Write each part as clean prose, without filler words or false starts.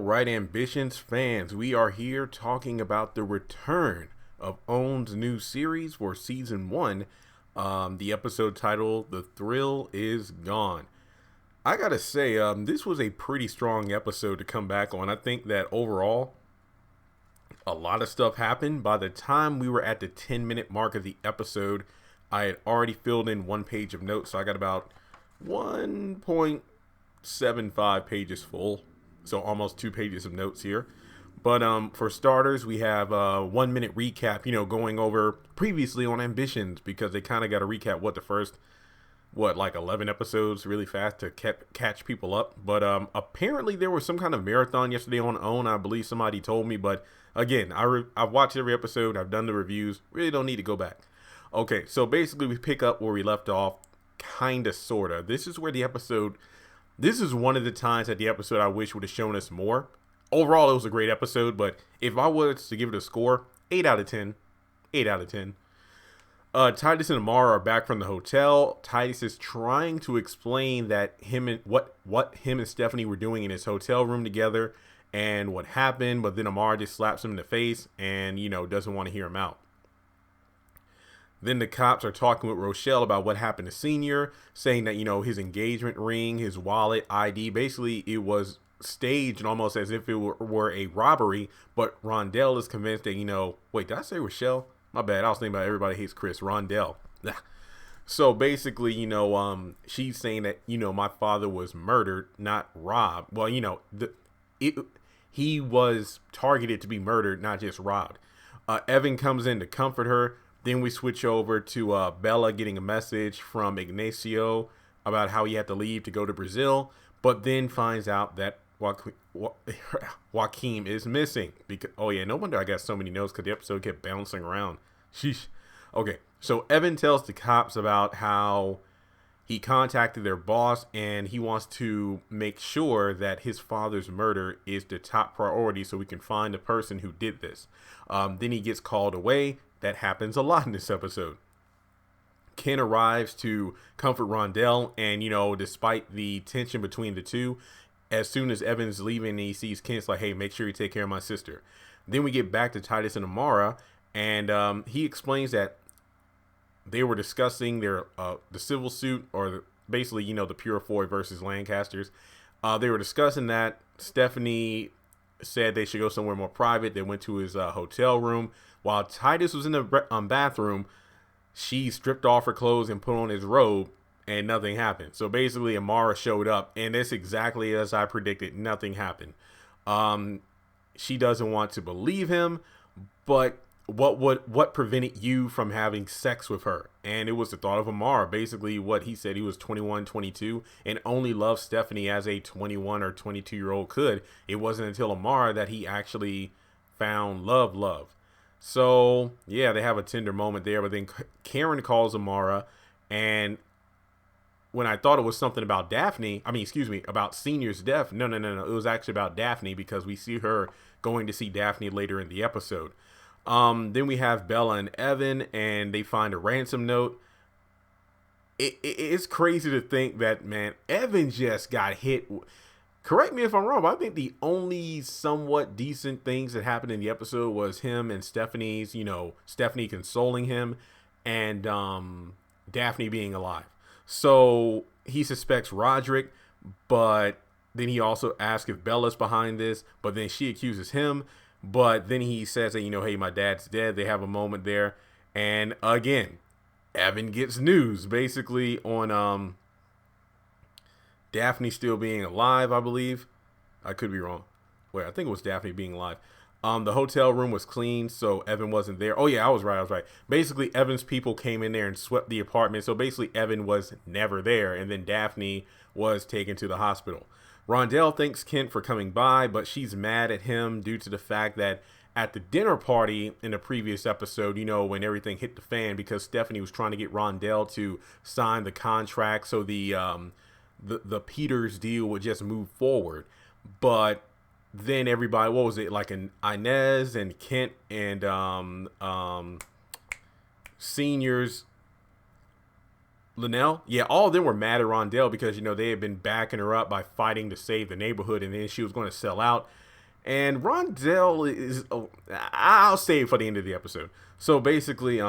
right, Ambitions fans, we are here talking about the return of OWN's new series for season one. The episode title, "The Thrill Is Gone." I gotta say, this was a pretty strong episode to come back on. I think that overall, a lot of stuff happened. By the time we were at the 10-minute mark of the episode, I had already filled in one page of notes, so I got about 1.75 pages full. So almost 2 pages of notes here. But for starters, we have a 1 minute recap, going over previously on Ambitions, because they kind of got to recap the first, like 11 episodes really fast to catch people up. But apparently there was some kind of marathon yesterday on OWN, I believe somebody told me. But again, I've watched every episode, I've done the reviews, really don't need to go back. Okay, so basically we pick up where we left off, kind of, sort of. This is one of the times that the episode I wish would have shown us more. Overall, it was a great episode, but if I was to give it a score, 8 out of 10. 8 out of 10. Titus and Amara are back from the hotel. Titus is trying to explain that what him and Stephanie were doing in his hotel room together and what happened, but then Amara just slaps him in the face and, doesn't want to hear him out. Then the cops are talking with Rochelle about what happened to Senior, saying that, his engagement ring, his wallet, ID, basically it was staged almost as if it were a robbery. But Rondell is convinced that, wait, did I say Rochelle? My bad. I was thinking about Everybody Hates Chris. Rondell. So basically, she's saying that, my father was murdered, not robbed. Well, he was targeted to be murdered, not just robbed. Evan comes in to comfort her. Then we switch over to Bella getting a message from Ignacio about how he had to leave to go to Brazil, but then finds out that Joaquim is missing. No wonder I got so many notes, because the episode kept bouncing around. Sheesh. Okay, so Evan tells the cops about how he contacted their boss and he wants to make sure that his father's murder is the top priority so we can find the person who did this. Then he gets called away. That happens a lot in this episode. Ken arrives to comfort Rondell, and, despite the tension between the two, as soon as Evan's leaving and he sees Ken, it's like, hey, make sure you take care of my sister. Then we get back to Titus and Amara, and he explains that they were discussing the civil suit, or basically, the Purefoy versus Lancasters. They were discussing that. Stephanie said they should go somewhere more private. They went to his hotel room. While Titus was in the bathroom, she stripped off her clothes and put on his robe, and nothing happened. So basically, Amara showed up, and it's exactly as I predicted. Nothing happened. She doesn't want to believe him, but what prevented you from having sex with her? And it was the thought of Amara. Basically, what he said, he was 21, 22, and only loved Stephanie as a 21 or 22-year-old could. It wasn't until Amara that he actually found love. So, yeah, they have a tender moment there, but then Karen calls Amara, and when I thought it was something about about Senior's death, no, it was actually about Daphne, because we see her going to see Daphne later in the episode. Then we have Bella and Evan, and they find a ransom note. It's crazy to think that, man, Evan just got hit. Correct me if I'm wrong, but I think the only somewhat decent things that happened in the episode was him and Stephanie's, Stephanie consoling him, and Daphne being alive. So he suspects Roderick, but then he also asks if Bella's behind this, but then she accuses him. But then he says that, hey, my dad's dead. They have a moment there. And again, Evan gets news basically on Daphne still being alive, I believe. I could be wrong. Wait, I think it was Daphne being alive. The hotel room was clean, so Evan wasn't there. Oh, yeah, I was right. Basically, Evan's people came in there and swept the apartment. So basically, Evan was never there. And then Daphne was taken to the hospital. Rondell thanks Kent for coming by, but she's mad at him due to the fact that at the dinner party in the previous episode, when everything hit the fan, because Stephanie was trying to get Rondell to sign the contract so the Peters deal would just move forward. But then everybody, what was it, like an Inez and Kent and Seniors, Linnell, yeah, all of them were mad at Rondell because, they had been backing her up by fighting to save the neighborhood, and then she was going to sell out. And Rondell is, oh, I'll save for the end of the episode. So basically,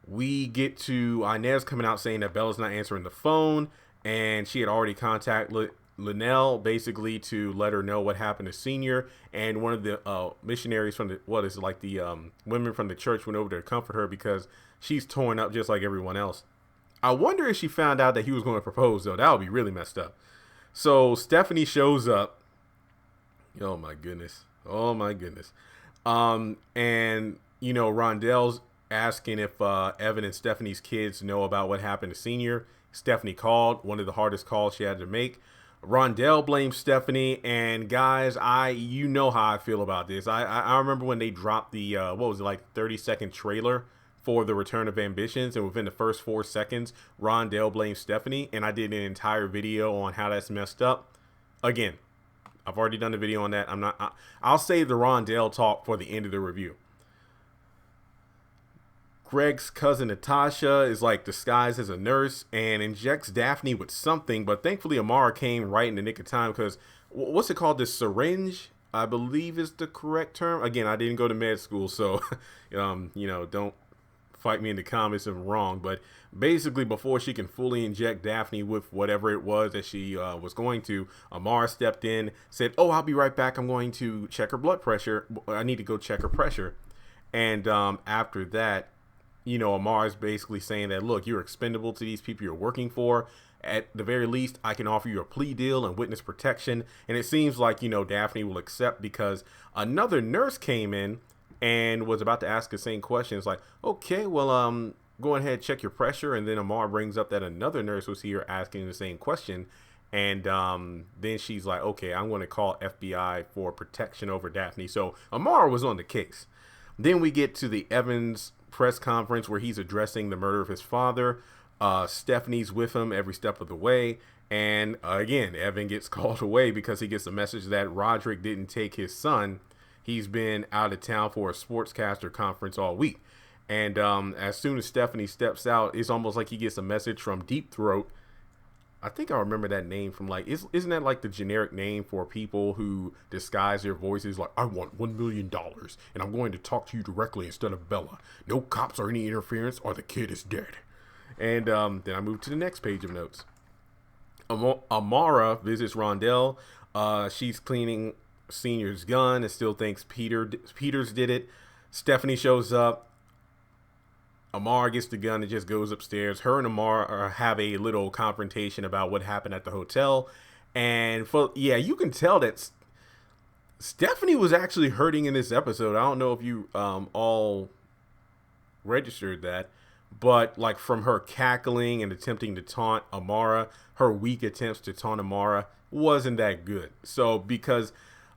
we get to Inez coming out saying that Bella's not answering the phone, and she had already contacted Linnell basically to let her know what happened to Senior. And one of the missionaries from the women from the church went over to comfort her because she's torn up just like everyone else. I wonder if she found out that he was going to propose, though. That would be really messed up. So Stephanie shows up. Oh my goodness. And Rondell's asking if Evan and Stephanie's kids know about what happened to Senior. Stephanie called, one of the hardest calls she had to make. Rondell blames Stephanie, and guys, you know how I feel about this. I remember when they dropped the 30-second trailer for the Return of Ambitions, and within the first 4 seconds, Rondell blames Stephanie, and I did an entire video on how that's messed up. Again, I've already done a video on that. I'll save the Rondell talk for the end of the review. Greg's cousin Natasha is disguised as a nurse and injects Daphne with something, but thankfully Amara came right in the nick of time because what's it called? This syringe, I believe is the correct term. Again, I didn't go to med school, so don't fight me in the comments if I'm wrong. But basically, before she can fully inject Daphne with whatever it was that she was going to, Amara stepped in, said, "Oh, I'll be right back. I'm going to check her blood pressure. I need to go check her pressure." And after that, Amara's basically saying that, look, you're expendable to these people you're working for. At the very least, I can offer you a plea deal and witness protection. And it seems like, Daphne will accept because another nurse came in and was about to ask the same questions. Like, okay, well, go ahead, check your pressure. And then Amara brings up that another nurse was here asking the same question. And then she's like, okay, I'm going to call FBI for protection over Daphne. So Amara was on the case. Then we get to the Evans press conference where he's addressing the murder of his father. Stephanie's with him every step of the way. And again, Evan gets called away because he gets a message that Roderick didn't take his son. He's been out of town for a sportscaster conference all week. And as soon as Stephanie steps out, it's almost like he gets a message from Deep Throat. I think I remember that name from isn't that the generic name for people who disguise their voices? I want $1 million and I'm going to talk to you directly instead of Bella. No cops or any interference or the kid is dead. And then I move to the next page of notes. Amara visits Rondell. She's cleaning Senior's gun and still thinks Peters did it. Stephanie shows up. Amara gets the gun and just goes upstairs. Her and Amara have a little confrontation about what happened at the hotel. And you can tell that Stephanie was actually hurting in this episode. I don't know if you all registered that, but from her cackling and attempting to taunt Amara, her weak attempts to taunt Amara wasn't that good. So because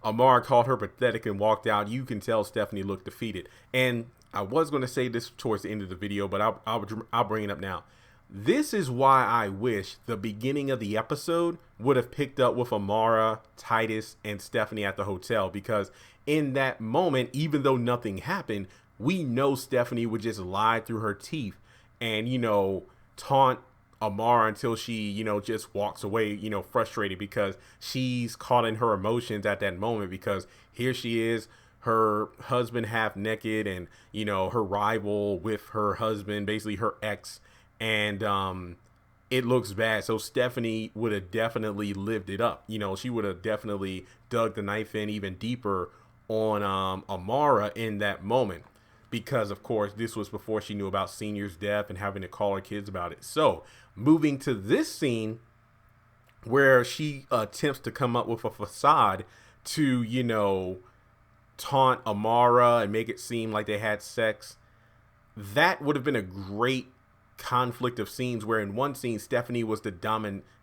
Amara called her pathetic and walked out, you can tell Stephanie looked defeated. And I was going to say this towards the end of the video, but I'll bring it up now. This is why I wish the beginning of the episode would have picked up with Amara, Titus, and Stephanie at the hotel, because in that moment, even though nothing happened, we know Stephanie would just lie through her teeth and, taunt Amara until she, just walks away, frustrated because she's caught in her emotions at that moment, because here she is, her husband half naked and, her rival with her husband, basically her ex. And it looks bad. So Stephanie would have definitely lived it up. She would have definitely dug the knife in even deeper on Amara in that moment. Because, of course, this was before she knew about Senior's death and having to call her kids about it. So moving to this scene where she attempts to come up with a facade to, taunt Amara and make it seem like they had sex. That would have been a great conflict of scenes where in one scene Stephanie was the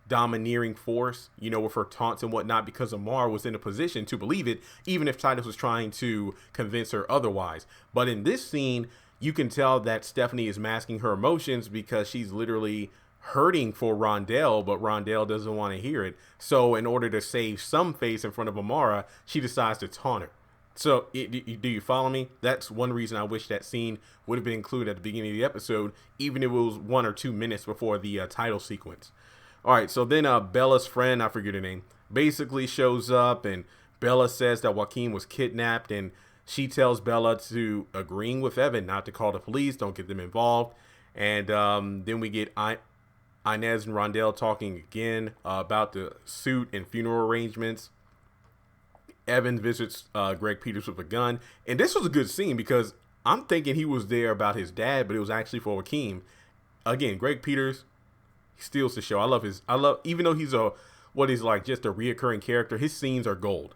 domineering force, with her taunts and whatnot, because Amara was in a position to believe it, even if Titus was trying to convince her otherwise. But in this scene, you can tell that Stephanie is masking her emotions because she's literally hurting for Rondell, but Rondell doesn't want to hear it. So in order to save some face in front of Amara, she decides to taunt her. So do you follow me? That's one reason I wish that scene would have been included at the beginning of the episode, even if it was 1 or 2 minutes before the title sequence. All right, so then Bella's friend, I forget her name, basically shows up, and Bella says that Joaquin was kidnapped, and she tells Bella to agreeing with Evan not to call the police, don't get them involved. And then we get Inez and Rondell talking again about the suit and funeral arrangements. Evan visits Greg Peters with a gun. And this was a good scene because I'm thinking he was there about his dad, but it was actually for Joaquin. Again, Greg Peters steals the show. Even though he's just a reoccurring character, his scenes are gold.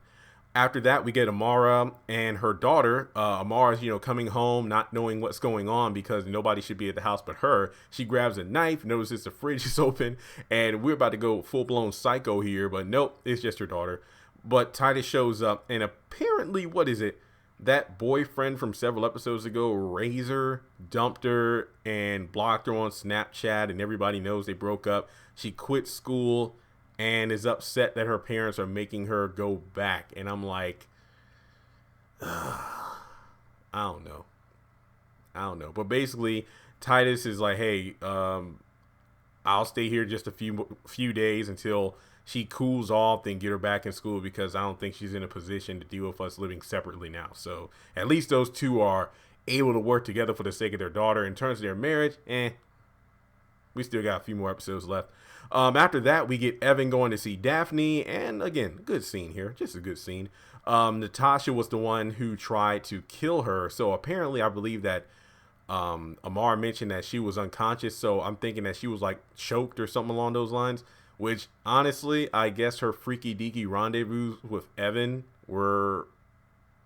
After that, we get Amara and her daughter. Amara's, coming home, not knowing what's going on because nobody should be at the house but her. She grabs a knife, notices the fridge is open, and we're about to go full-blown psycho here, but nope, it's just her daughter. But Titus shows up, and apparently, that boyfriend from several episodes ago, Razor, dumped her and blocked her on Snapchat, and everybody knows they broke up. She quit school and is upset that her parents are making her go back. And I'm like, I don't know. But basically, Titus is like, hey, I'll stay here just a few days until she cools off, then get her back in school because I don't think she's in a position to deal with us living separately now. So at least those two are able to work together for the sake of their daughter. In terms of their marriage, we still got a few more episodes left. After that, we get Evan going to see Daphne, and again, good scene here, just a good scene. Natasha was the one who tried to kill her, so apparently I believe that Amara mentioned that she was unconscious, so I'm thinking that she was like choked or something along those lines, which honestly, I guess her freaky deaky rendezvous with Evan were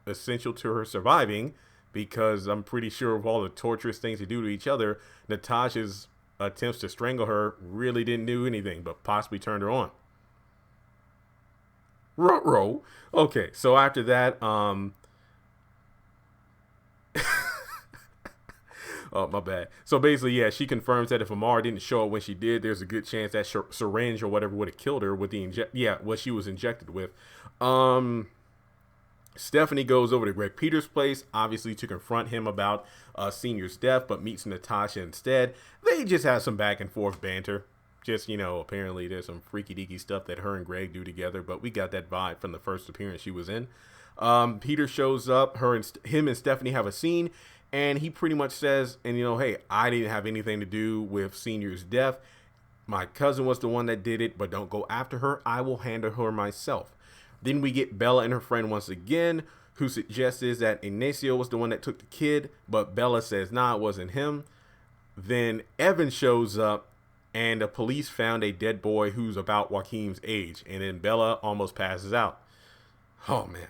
essential to her surviving, because I'm pretty sure of all the torturous things they do to each other, Natasha's attempts to strangle her really didn't do anything but possibly turned her on. Ruh-roh. Okay, so after that, oh, my bad. So basically, yeah, she confirms that if Amara didn't show up when she did, there's a good chance that syringe or whatever would have killed her with what she was injected with. Stephanie goes over to Greg Peters' place, obviously to confront him about Senior's death, but meets Natasha instead. They just have some back and forth banter. Just, apparently there's some freaky deaky stuff that her and Greg do together, but we got that vibe from the first appearance she was in. Peter shows up, him and Stephanie have a scene, and he pretty much says, hey, I didn't have anything to do with Senior's death. My cousin was the one that did it, but don't go after her. I will handle her myself. Then we get Bella and her friend once again, who suggests that Ignacio was the one that took the kid, but Bella says, nah, it wasn't him. Then Evan shows up, and the police found a dead boy who's about Joaquin's age, and then Bella almost passes out. Oh, man.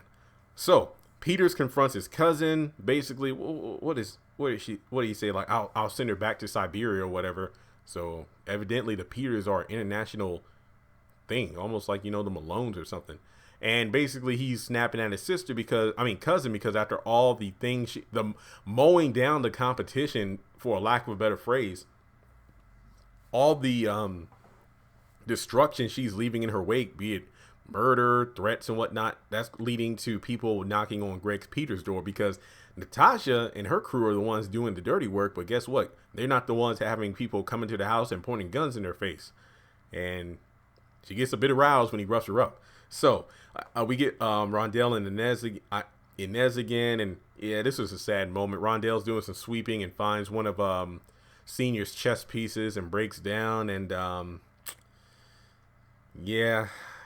So, Peters confronts his cousin, basically, what do you say, like, I'll send her back to Siberia or whatever. So, evidently, the Peters are an international thing, almost like, the Malones or something. And basically, he's snapping at his cousin, because after all the things, the mowing down the competition, for a lack of a better phrase, all the destruction she's leaving in her wake, be it murder, threats, and whatnot, that's leading to people knocking on Greg Peters' door, because Natasha and her crew are the ones doing the dirty work. But guess what? They're not the ones having people come into the house and pointing guns in their face. And she gets a bit aroused when he roughs her up. So we get Rondell and Inez again, and yeah, this was a sad moment. Rondell's doing some sweeping and finds one of Senior's chess pieces and breaks down, and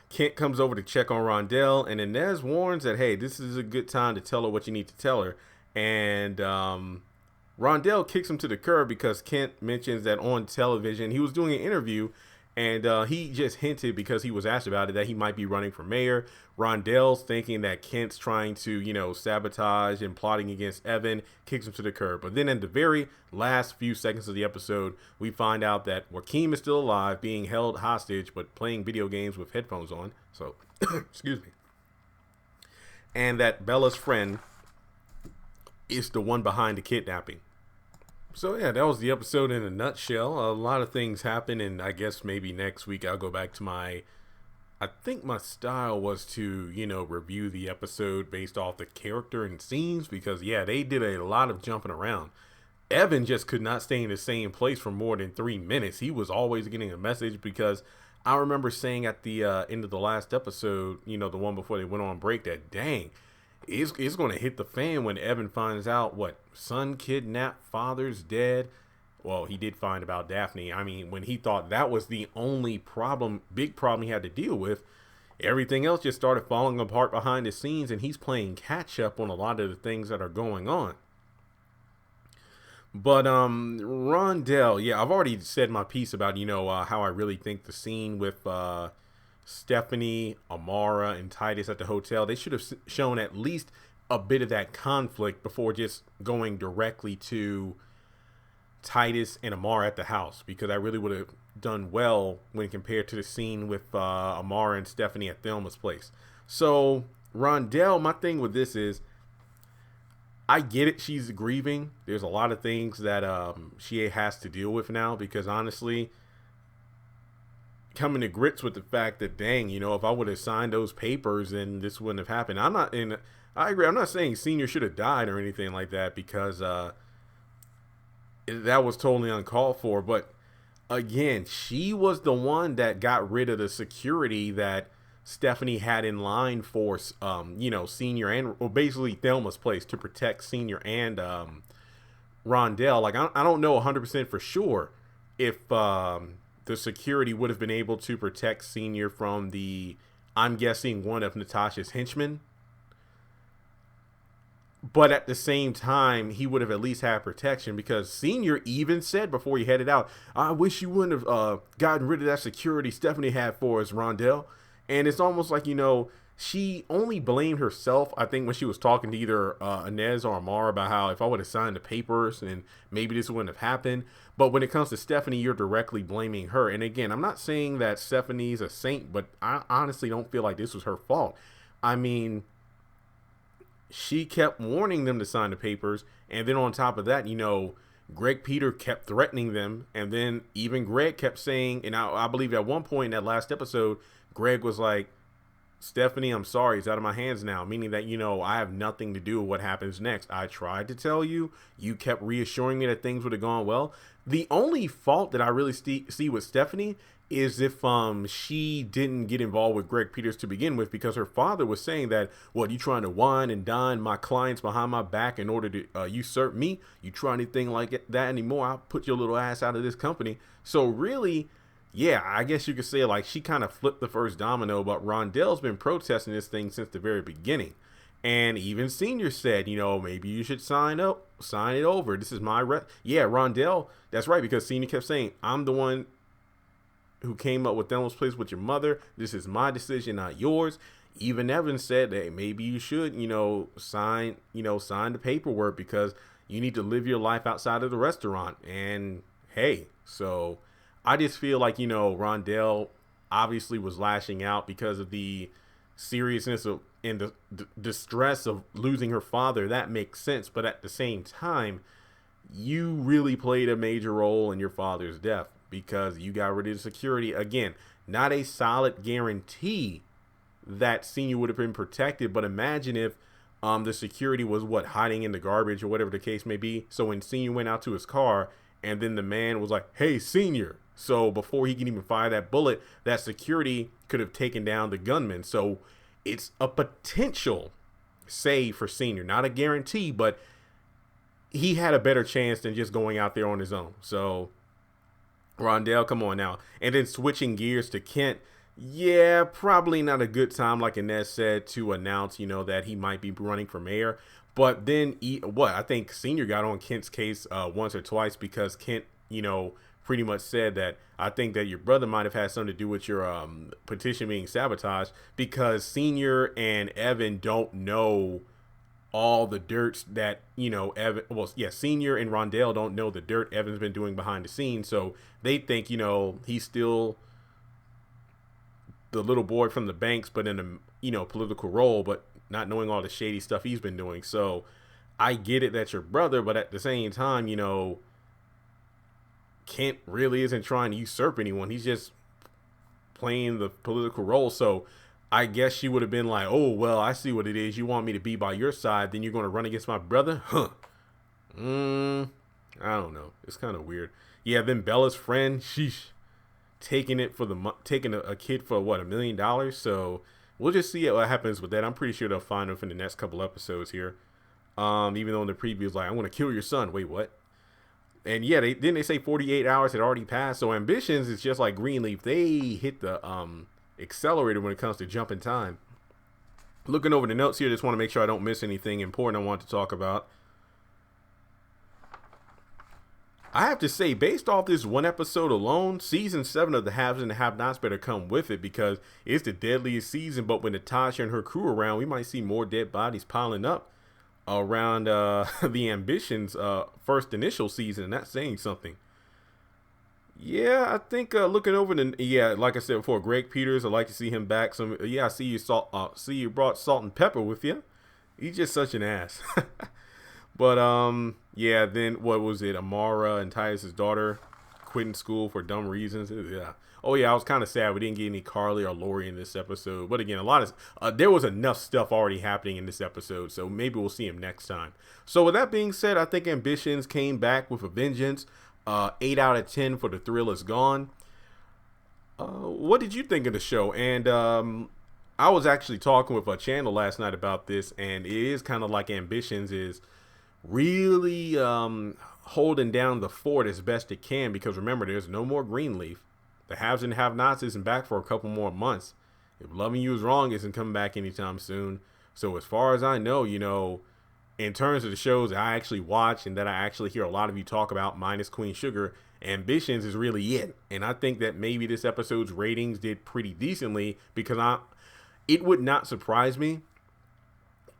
Kent comes over to check on Rondell, and Inez warns that, hey, this is a good time to tell her what you need to tell her. And Rondell kicks him to the curb because Kent mentions that on television he was doing an interview, and he just hinted, because he was asked about it, that he might be running for mayor. Rondell's thinking that Kent's trying to, sabotage and plotting against Evan, kicks him to the curb. But then in the very last few seconds of the episode, we find out that Joaquin is still alive, being held hostage, but playing video games with headphones on. So, excuse me. And that Bella's friend is the one behind the kidnapping. So yeah, that was the episode in a nutshell. A lot of things happened, and I guess maybe next week I'll go back to I think my style was to, review the episode based off the character and scenes, because yeah, they did a lot of jumping around. Evan just could not stay in the same place for more than 3 minutes. He was always getting a message, because I remember saying at the end of the last episode, the one before they went on break, that dang, it's going to hit the fan when Evan finds out what son kidnapped, father's dead. Well, he did find about Daphne. I mean, when he thought that was the only big problem he had to deal with, everything else just started falling apart behind the scenes, and he's playing catch up on a lot of the things that are going on. But Rondell, yeah, I've already said my piece about how I really think the scene with Stephanie, Amara, and Titus at the hotel, they should have shown at least a bit of that conflict before just going directly to Titus and Amara at the house, because I really would have done well when compared to the scene with Amara and Stephanie at Thelma's place. So Rondell, my thing with this is, I get it. She's grieving. There's a lot of things that she has to deal with now, because honestly, coming to grips with the fact that, dang, if I would have signed those papers, then this wouldn't have happened. I agree. I'm not saying Senior should have died or anything like that, because that was totally uncalled for. But again, she was the one that got rid of the security that Stephanie had in line for, Senior and basically Thelma's place, to protect Senior and Rondell. Like, I don't know 100% for sure if the security would have been able to protect Senior from I'm guessing, one of Natasha's henchmen. But at the same time, he would have at least had protection, because Senior even said before he headed out, I wish you wouldn't have gotten rid of that security Stephanie had for us, Rondell. And it's almost like, she only blamed herself, I think, when she was talking to either Inez or Amara about how if I would have signed the papers, and maybe this wouldn't have happened. But when it comes to Stephanie, you're directly blaming her. And again, I'm not saying that Stephanie's a saint, but I honestly don't feel like this was her fault. I mean, she kept warning them to sign the papers. And then on top of that, Greg Peter kept threatening them. And then even Greg kept saying, and I believe at one point in that last episode, Greg was like, Stephanie, I'm sorry, it's out of my hands now. Meaning that, I have nothing to do with what happens next. I tried to tell you. You kept reassuring me that things would have gone well. The only fault that I really see with Stephanie is if she didn't get involved with Greg Peters to begin with, because her father was saying that, well, you trying to wine and dine my clients behind my back in order to usurp me? You try anything like that anymore, I'll put your little ass out of this company. So really, yeah, I guess you could say, like, she kind of flipped the first domino, but Rondell's been protesting this thing since the very beginning. And even Senior said, maybe you should sign it over. This is my yeah, Rondell, that's right, because Senior kept saying, I'm the one who came up with Thelma's place with your mother. This is my decision, not yours. Even Evan said that maybe you should, sign the paperwork, because you need to live your life outside of the restaurant. And hey, so I just feel like, Rondell obviously was lashing out because of the seriousness of and the distress of losing her father. That makes sense. But at the same time, you really played a major role in your father's death, because you got rid of the security. Again, not a solid guarantee that Senior would have been protected. But imagine if the security was hiding in the garbage or whatever the case may be. So when Senior went out to his car, and then the man was like, hey, Senior. So before he can even fire that bullet, that security could have taken down the gunman. So it's a potential save for Senior. Not a guarantee, but he had a better chance than just going out there on his own. So Rondell, come on now. And then switching gears to Kent. Yeah, probably not a good time, like Inez said, to announce, that he might be running for mayor. But then, I think Senior got on Kent's case once or twice, because Kent, pretty much said that, I think that your brother might have had something to do with your petition being sabotaged, because Senior and Evan don't know all the dirt that, Evan, Senior and Rondell don't know the dirt Evan's been doing behind the scenes. So they think, he's still the little boy from the banks, but in a, political role, but not knowing all the shady stuff he's been doing. So I get it, that's your brother, but at the same time, Kent really isn't trying to usurp anyone. He's just playing the political role. So I guess she would have been like, oh, well, I see what it is. You want me to be by your side, then you're going to run against my brother? Huh. I don't know. It's kind of weird. Yeah, then Bella's friend, sheesh. taking a kid for what, $1 million. So we'll just see what happens with that. I'm pretty sure they'll find him in the next couple episodes here. Even though in the preview is like, I'm gonna kill your son. Wait, what? And yeah, they say 48 hours had already passed. So Ambitions is just like Greenleaf. They hit the accelerator when it comes to jumping time. Looking over the notes here, just want to make sure I don't miss anything important I want to talk about. I have to say, based off this one episode alone, season 7 of the Haves and the Have-Nots better come with it, because it's the deadliest season. But when Natasha and her crew are around, we might see more dead bodies piling up around the Ambitions first initial season, and that's saying something. Yeah, I think looking over like I said before, Greg Peters, I'd like to see him back. I see you brought Salt and Pepper with you. He's just such an ass. But yeah, then what was it? Amara and Titus' daughter quitting school for dumb reasons. Yeah. Oh yeah, I was kind of sad we didn't get any Carly or Lori in this episode. But again, there was enough stuff already happening in this episode, so maybe we'll see him next time. So with that being said, I think Ambitions came back with a vengeance. 8 out of 10 for The Thrill Is Gone. What did you think of the show? And I was actually talking with a channel last night about this, and it is kind of like Ambitions is really holding down the fort as best it can, because remember, there's no more Greenleaf. The Haves and Have-Nots isn't back for a couple more months. If Loving You Is Wrong isn't coming back anytime soon. So as far as I know, in terms of the shows that I actually watch and that I actually hear a lot of you talk about, minus Queen Sugar, Ambitions is really it. And I think that maybe this episode's ratings did pretty decently, because it would not surprise me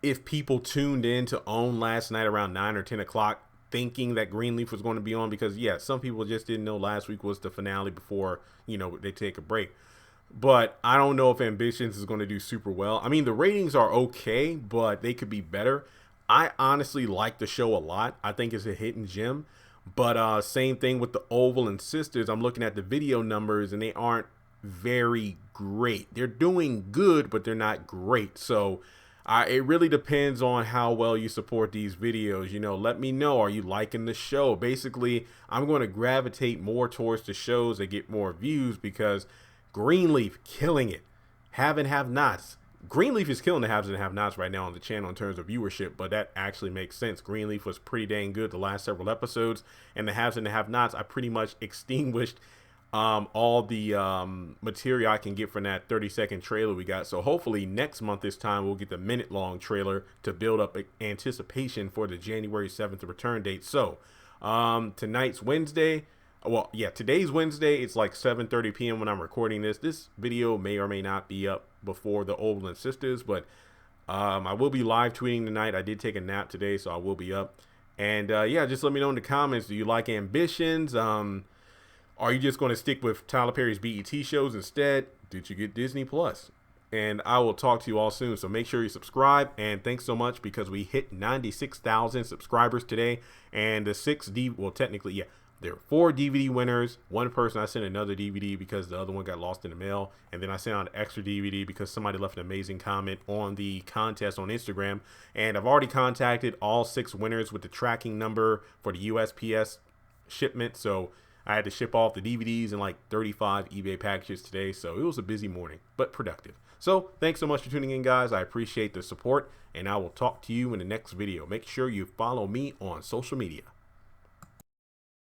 if people tuned in to OWN last night around 9 or 10 o'clock thinking that Greenleaf was going to be on, because yeah, some people just didn't know last week was the finale before, they take a break. But I don't know if Ambitions is going to do super well. I mean, the ratings are okay, but they could be better. I honestly like the show a lot. I think it's a hidden gem. But same thing with the Oval and Sisters. I'm looking at the video numbers, and they aren't very great. They're doing good, but they're not great. So it really depends on how well you support these videos. Let me know. Are you liking the show? Basically, I'm going to gravitate more towards the shows that get more views, because Greenleaf killing it. Have and Have-Nots. Greenleaf is killing the Haves and Have-Nots right now on the channel in terms of viewership, but that actually makes sense. Greenleaf was pretty dang good the last several episodes, and the Haves and the Have-Nots, I pretty much extinguished all the material I can get from that 30-second trailer we got. So hopefully next month this time we'll get the minute-long trailer to build up anticipation for the January 7th return date. So tonight's Wednesday. Well, yeah, today's Wednesday. It's like 7:30 p.m. when I'm recording this. This video may or may not be up before the Oval and Sisters, but I will be live tweeting tonight. I did take a nap today, so I will be up. And yeah, just let me know in the comments. Do you like Ambitions? Are you just going to stick with Tyler Perry's BET shows instead? Did you get Disney Plus? And I will talk to you all soon. So make sure you subscribe. And thanks so much, because we hit 96,000 subscribers today. And the there are 4 DVD winners. One person I sent another DVD because the other one got lost in the mail. And then I sent out an extra DVD because somebody left an amazing comment on the contest on Instagram. And I've already contacted all 6 winners with the tracking number for the USPS shipment. So I had to ship off the DVDs and like 35 eBay packages today. So it was a busy morning, but productive. So thanks so much for tuning in, guys. I appreciate the support, and I will talk to you in the next video. Make sure you follow me on social media.